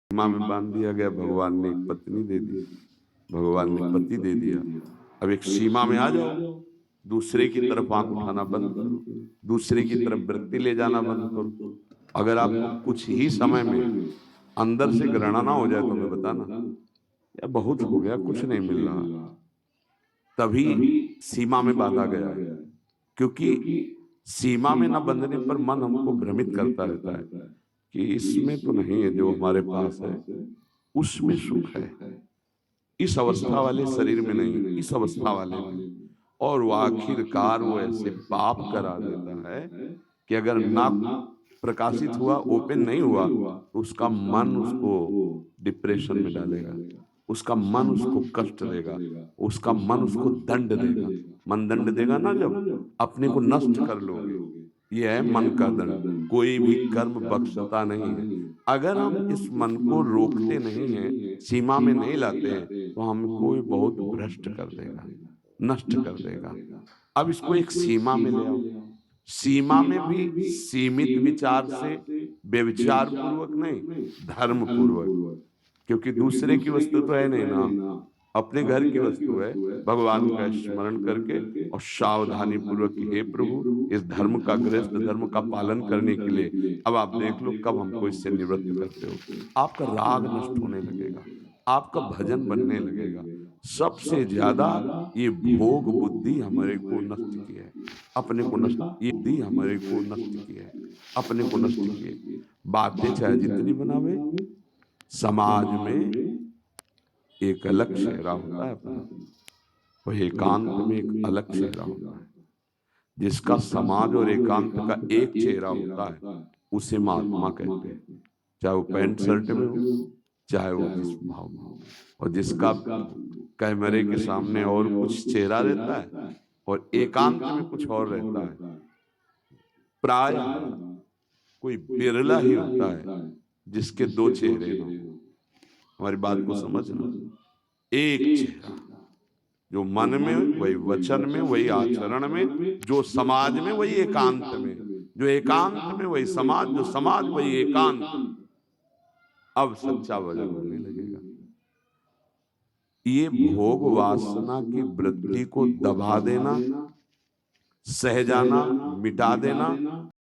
सीमा में बांध दिया गया, भगवान ने एक पत्नी दे दी, भगवान ने पति दे दिया। अब एक सीमा में आ जाओ, दूसरे की तरफ आंख उठाना बंद करो, दूसरे की तरफ वृत्ति ले जाना बंद करो। अगर आपको कुछ ही समय में अंदर से घृणा ना हो जाए तो मैं बताना, या बहुत हो गया, कुछ नहीं मिल रहा, तभी सीमा में बांधा गया है। क्योंकि सीमा में न बंधने पर मन हमको भ्रमित करता रहता है कि इसमें तो नहीं है जो हमारे पास है, उसमें सुख है, इस अवस्था वाले शरीर में नहीं, इस अवस्था वाले में। और वो आखिरकार वो ऐसे पाप करा देता है कि अगर ना प्रकाशित हुआ, ओपन नहीं हुआ, तो उसका मन उसको डिप्रेशन में डालेगा, उसका मन उसको कष्ट देगा, उसका मन उसको दंड देगा। मन दंड देगा ना, जब अपने को नष्ट कर लोगे, ये है मन का दंड। कोई भी कर्म बख्शता नहीं है। अगर हम इस मन को रोकते नहीं हैं, सीमा में नहीं लाते हैं, तो हमको ये बहुत भ्रष्ट कर देगा, नष्ट कर देगा। अब इसको एक सीमा में ले आओ, सीमा में भी सीमित विचार से, व्यभिचार पूर्वक नहीं, धर्म पूर्वक। क्योंकि दूसरे की वस्तु तो है नहीं ना, अपने घर की वस्तु है। भगवान का स्मरण करके और सावधानी पूर्वक कि हे प्रभु, इस धर्म का, गृहस्थ धर्म का पालन करने के लिए अब आप देख लो कब हमको इससे निवृत्त करते हो। आपका राग नष्ट होने लगेगा, आपका भजन बनने लगेगा। सबसे ज्यादा ये भोग बुद्धि हमारे को नष्ट की है, अपने को नष्ट, ये बुद्धि हमारे को नष्ट की है, अपने को नष्ट की है। बातें चाहे जितनी बनावे, समाज में एक अलग चेहरा होता है अपना, वह एकांत में एक अलग चेहरा होता है। जिसका समाज और एकांत का एक चेहरा होता है, उसे महात्मा कहते हैं। चाहे वो पैंट शर्ट में हो, चाहे वो जिस भाव में हो। और जिसका कैमरे के सामने और कुछ चेहरा रहता है और एकांत में कुछ और रहता है, प्राय कोई बिरला ही होता है जिसके दो चेहरे ना हो। हमारी बात को समझना, एक चेहरा, जो मन में वही वचन में वही आचरण में, जो समाज में वही एकांत में, जो एकांत में वही समाज, जो समाज वही एकांत। अब सच्चा भजन होने लगेगा। ये भोग वासना की वृत्ति को दबा देना, सह जाना, मिटा देना,